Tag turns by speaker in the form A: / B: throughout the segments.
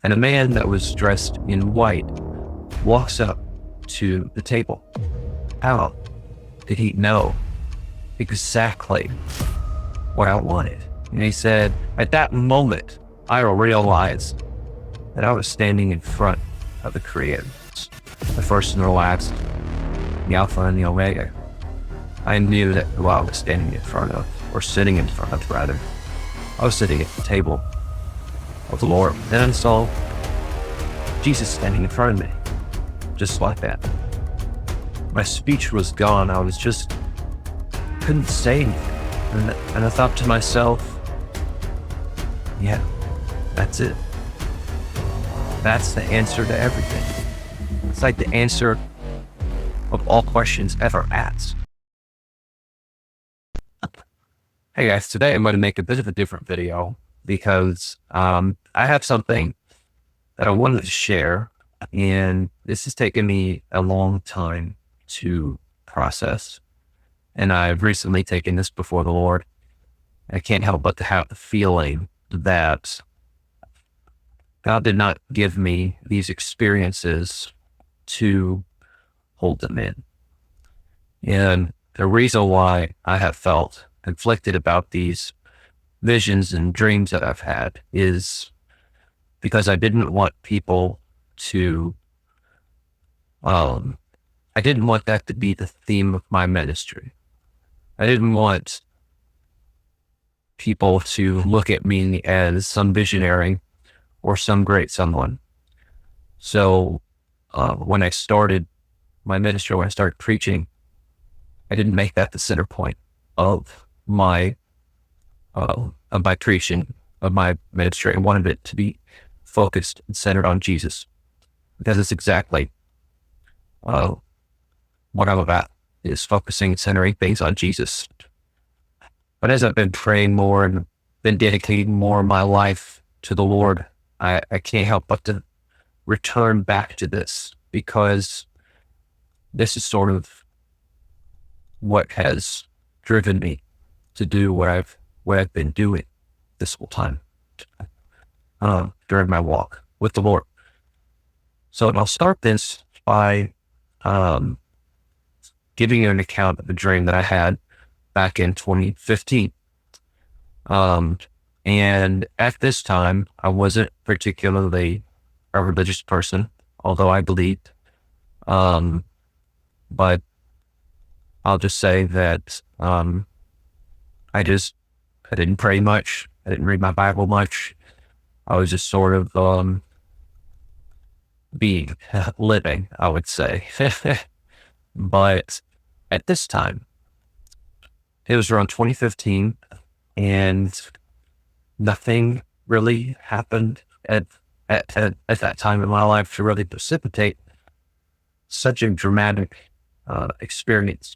A: and a man that was dressed in white walks up to the table. How did he know exactly what I wanted? And he said, at that moment, I realized that I was standing in front of the Creator, the first and the last, the Alpha and the Omega. I knew that who I was standing in front of, or sitting in front of, rather. I was sitting at the table of the Lord. Then I saw Jesus standing in front of me, just like that. My speech was gone. I was just, couldn't say anything. And I thought to myself, yeah, that's it. That's the answer to everything. It's like the answer of all questions ever asked. Hey guys, today I'm going to make a bit of a different video because I have something that I wanted to share, and this has taken me a long time to process. And I've recently taken this before the Lord. I can't help but to have the feeling that God did not give me these experiences to hold them in. And the reason why I have felt conflicted about these visions and dreams that I've had is because I didn't want people to, I didn't want that to be the theme of my ministry. I didn't want people to look at me as some visionary or some great someone. So when I started my ministry, when I started preaching, I didn't make that the center point of my preaching, of my ministry. I wanted it to be focused and centered on Jesus, because it's exactly what I'm about, is focusing and centering things on Jesus. But as I've been praying more and been dedicating more of my life to the Lord, I can't help but to return back to this, because this is sort of what has driven me to do what I've been doing this whole time during my walk with the Lord. So I'll start this by giving you an account of a dream that I had back in 2015. And at this time, I wasn't particularly a religious person, although I believed. But I'll just say that I didn't pray much. I didn't read my Bible much. I was just sort of living, I would say. But at this time, it was around 2015, and nothing really happened at that time in my life to really precipitate such a dramatic experience.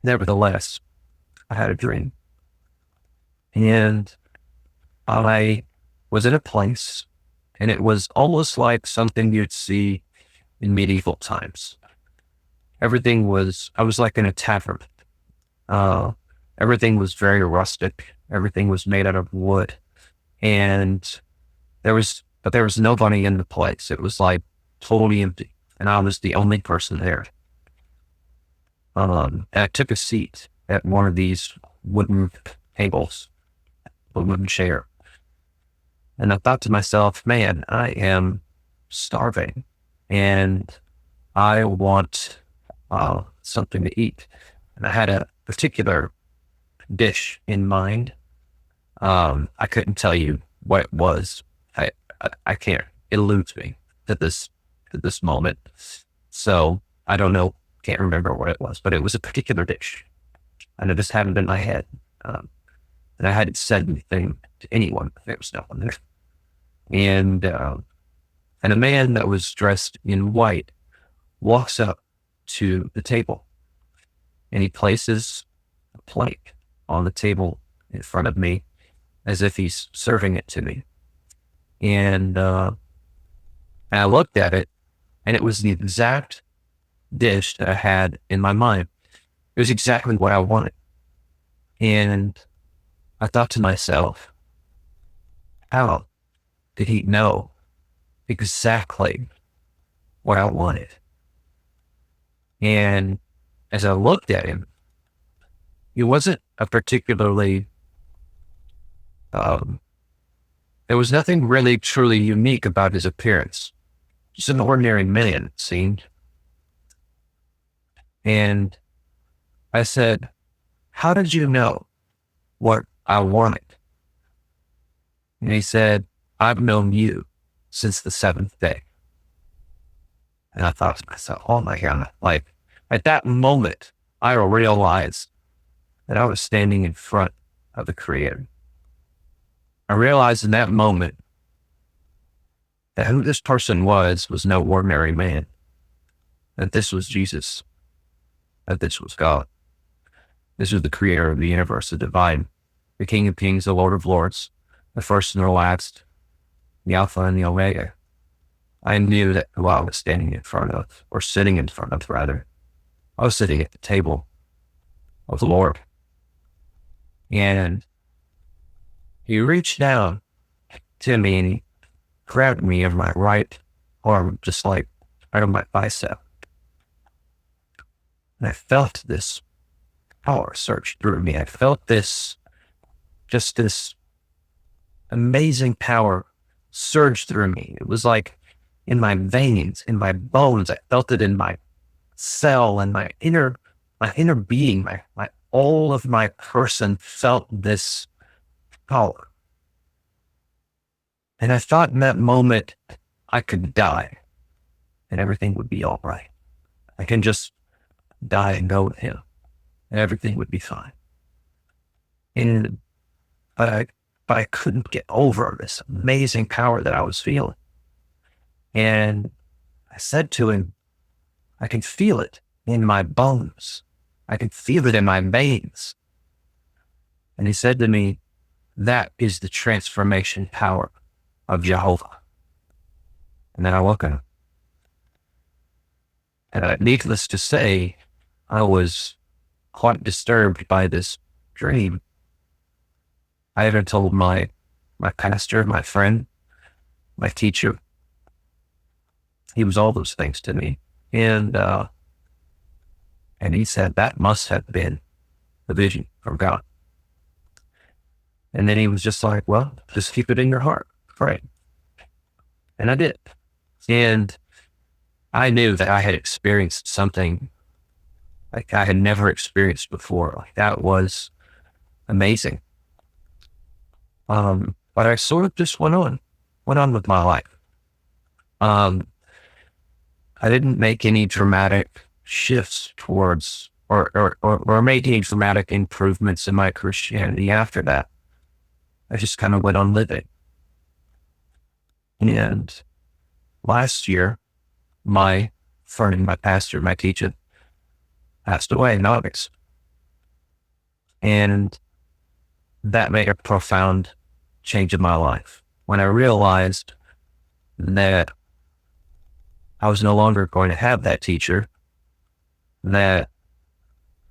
A: Nevertheless, I had a dream, and I was in a place, and it was almost like something you'd see in medieval times. I was like in a tavern. Everything was very rustic. Everything was made out of wood, and there was nobody in the place. It was like totally empty, and I was the only person there. And I took a seat at one of these wooden tables, a wooden chair, and I thought to myself, man, I am starving, and I want something to eat. And I had a particular dish in mind. I couldn't tell you what it was. I can't. It eludes me at this moment. So I don't know. Can't remember what it was, but it was a particular dish, and it just happened in my head. And I hadn't said anything to anyone. There was no one there. And a man that was dressed in white walks up to the table, and he places a plate on the table in front of me as if he's serving it to me. And I looked at it, and it was the exact dish that I had in my mind. It was exactly what I wanted. And I thought to myself, how did he know exactly what I wanted. And as I looked at him, he wasn't a particularly, um, there was nothing really truly unique about his appearance. Just an ordinary man, it seemed. And I said, "How did you know what I wanted?" And he said, "I've known you since the seventh day." And I thought to myself, oh my God, like at that moment, I realized that I was standing in front of the Creator. I realized in that moment that who this person was no ordinary man, that this was Jesus, that this was God. This was the Creator of the universe, the divine, the King of Kings, the Lord of Lords, the first and the last, the Alpha and the Omega. I knew that who I was standing in front of, or sitting in front of, rather. I was sitting at the table of the Lord. And he reached down to me and he grabbed me in my right arm, just like right on my bicep. And I felt this power surge through me. I felt this amazing power surge through me. It was like in my veins, in my bones. I felt it in my cell and my inner being, my all of my person felt this power. And I thought in that moment I could die and everything would be all right. I can just die and go with him and everything would be fine. And but I couldn't get over this amazing power that I was feeling. And I said to him, I can feel it in my bones. I can feel it in my veins. And he said to me, that is the transformation power of Jehovah. And then I woke up. And needless to say, I was quite disturbed by this dream. I even told my pastor, my friend, my teacher. He was all those things to me. And he said that must have been the vision from God. And then he was just like, well, just keep it in your heart. Pray. And I did. And I knew that I had experienced something like I had never experienced before. Like that was amazing. But I sort of just went on with my life. I didn't make any dramatic shifts towards or make any dramatic improvements in my Christianity after that. I just kind of went on living. And last year, my friend, my pastor, my teacher passed away in August. And that made a profound change in my life when I realized that I was no longer going to have that teacher, that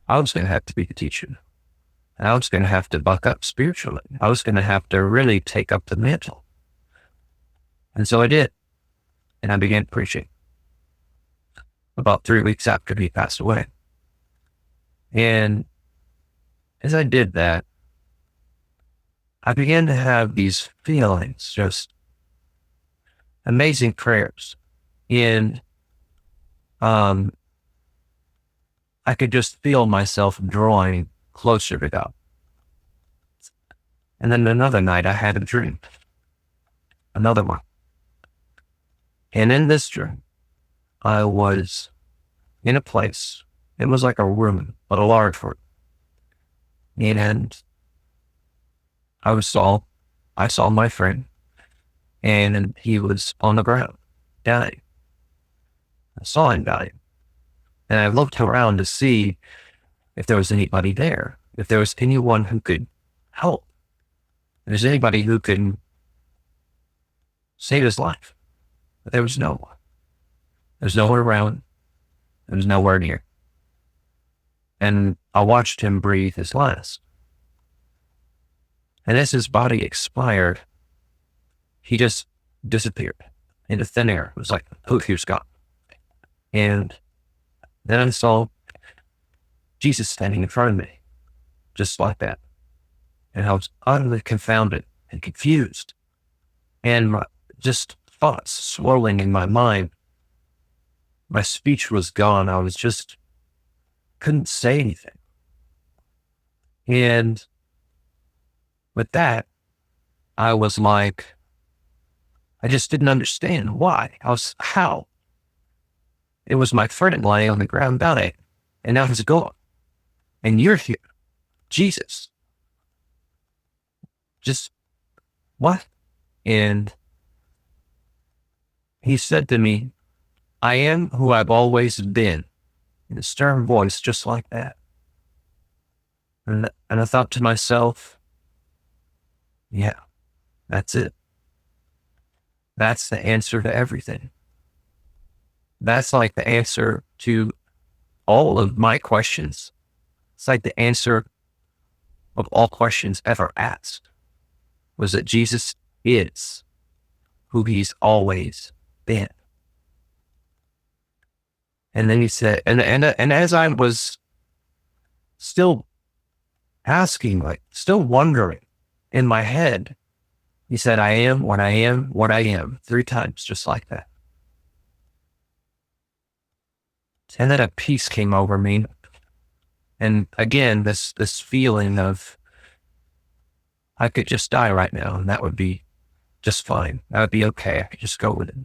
A: I was going to have to be the teacher. And I was going to have to buck up spiritually. I was going to have to really take up the mantle. And so I did. And I began preaching about 3 weeks after he passed away. And as I did that, I began to have these feelings, just amazing prayers. And I could just feel myself drawing closer to God. And then another night I had a dream, another one. And in this dream, I was in a place. It was like a room, but a large room. And I saw my friend, and he was on the ground, dying. I saw him dying. And I looked around to see if there was anybody there, if there was anyone who could help. If there's anybody who could save his life. But there was no one. There's nowhere around. There was nowhere near. And I watched him breathe his last. And as his body expired, he just disappeared into thin air. It was like, poof, he was gone. And then I saw Jesus standing in front of me, just like that. And I was utterly confounded and confused. And just thoughts swirling in my mind. My speech was gone. I was just, couldn't say anything. And with that, I was like, I just didn't understand why. How? It was my friend laying on the ground dying, and now he's gone. And you're here. Jesus. Just, what? And he said to me, I am who I've always been, in a stern voice, just like that. And I thought to myself, yeah, that's it. That's the answer to everything. That's like the answer to all of my questions. It's like the answer of all questions ever asked, was that Jesus is who he's always been. And then he said, and as I was still asking, like still wondering in my head, he said, I am what I am, what I am, 3 times, just like that. And then a peace came over me. And again, this feeling of, I could just die right now and that would be just fine. That would be okay. I could just go with it.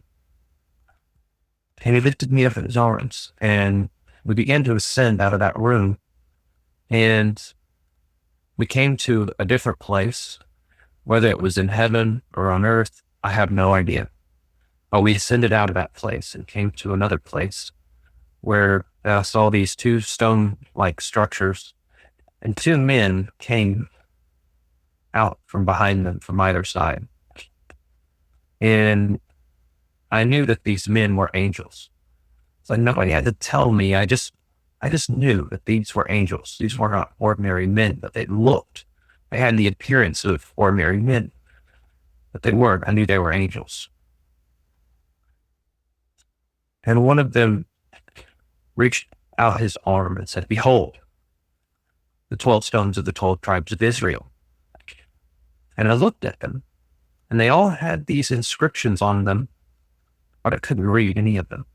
A: And he lifted me up in his arms and we began to ascend out of that room. And we came to a different place, whether it was in heaven or on earth, I have no idea. But we ascended out of that place and came to another place where I saw these 2 stone-like structures, and 2 men came out from behind them from either side. And I knew that these men were angels. So nobody had to tell me. I just knew that these were angels. These were not ordinary men, but they had the appearance of ordinary men, but they weren't. I knew they were angels. And one of them reached out his arm and said, behold, the 12 stones of the 12 tribes of Israel. And I looked at them, and they all had these inscriptions on them, but I couldn't read any of them.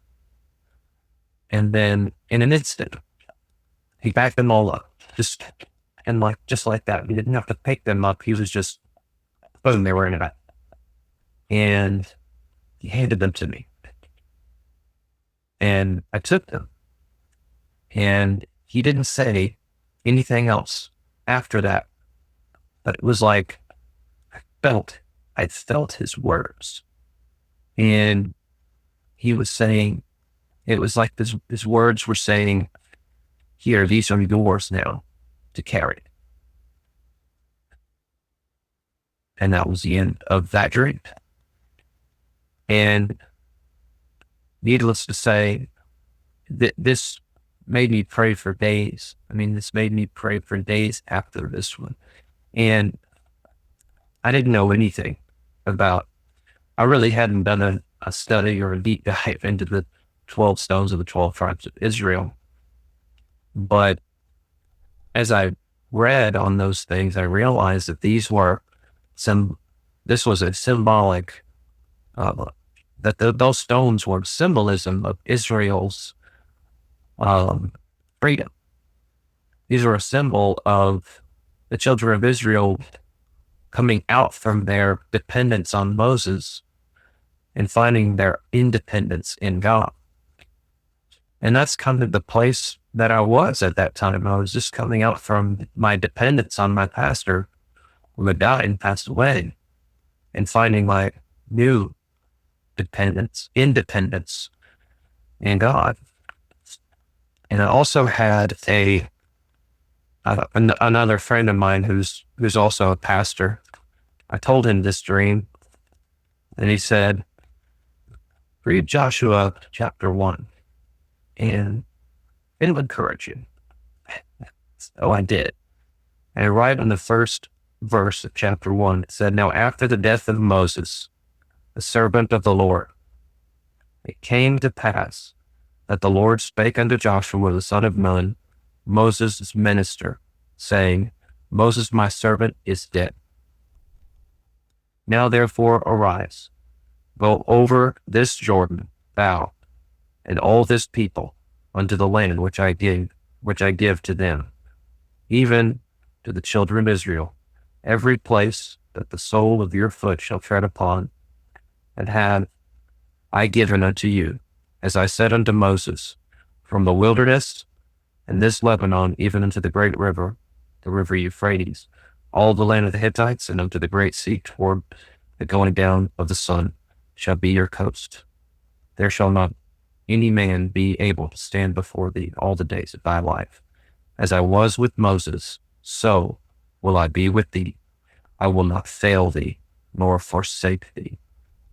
A: And then in an instant, he backed them all up, just like that. He didn't have to pick them up. He was just, boom, they were in it. And he handed them to me. And I took them. And he didn't say anything else after that. But it was like, I felt his words. And he was saying, it was like his words were saying, here, these are yours now to carry. And that was the end of that dream. And needless to say, this made me pray for days. This made me pray for days after this one. And I didn't know anything about, I really hadn't done a study or a deep dive into the 12 stones of the 12 tribes of Israel. But as I read on those things, I realized that this was a symbolic, those stones were symbolism of Israel's freedom. These were a symbol of the children of Israel coming out from their dependence on Moses and finding their independence in God. And that's kind of the place that I was at that time. I was just coming out from my dependence on my pastor who had died and passed away, and finding my new independence in God. And I also had another friend of mine who's also a pastor. I told him this dream, and he said, read Joshua chapter 1, and it'll encourage you. So I did. And right in the first verse of chapter 1, it said, now after the death of Moses, the servant of the Lord, It came to pass that the Lord spake unto Joshua the son of Nun, Moses' minister, saying, Moses my servant is dead. Now therefore arise, go over this Jordan, thou and all this people, unto the land which I give to them, even to the children of Israel, every place that the sole of your foot shall tread upon, and have I given unto you, as I said unto Moses, from the wilderness and this Lebanon, even unto the great river, the river Euphrates, all the land of the Hittites, and unto the great sea toward the going down of the sun, shall be your coast. There shall not any man be able to stand before thee all the days of thy life. As I was with Moses, so will I be with thee. I will not fail thee, nor forsake thee.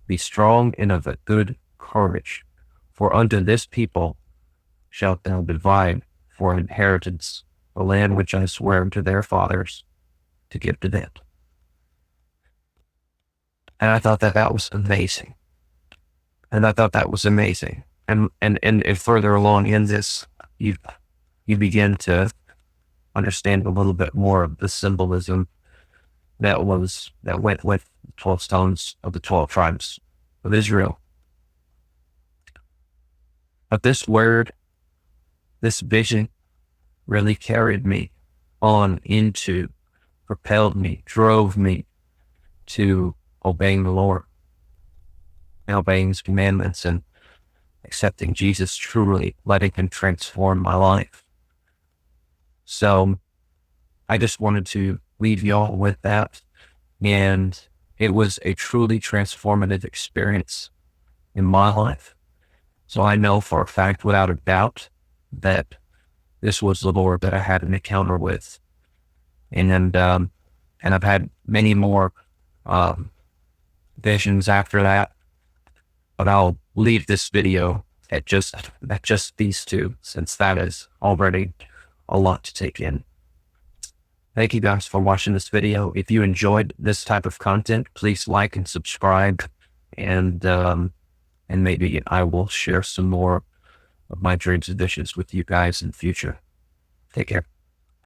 A: Be strong and of a good courage, for unto this people shalt thou divide for an inheritance the land which I swear to their fathers to give to them. And I thought that was amazing. And further along in this, you begin to understand a little bit more of the symbolism that went with the 12 stones of the 12 tribes of Israel. But this word, this vision really carried me on into, propelled me, drove me to obeying the Lord, obeying His commandments, and accepting Jesus truly, letting Him transform my life. So I just wanted to leave y'all with that. And it was a truly transformative experience in my life. So I know for a fact, without a doubt, that this was the Lord that I had an encounter with. And I've had many more visions after that, but I'll leave this video at just these two, since that is already a lot to take in. Thank you guys for watching this video. If you enjoyed this type of content, please like and subscribe, and maybe I will share some more of my dreams and visions with you guys in the future. Take care.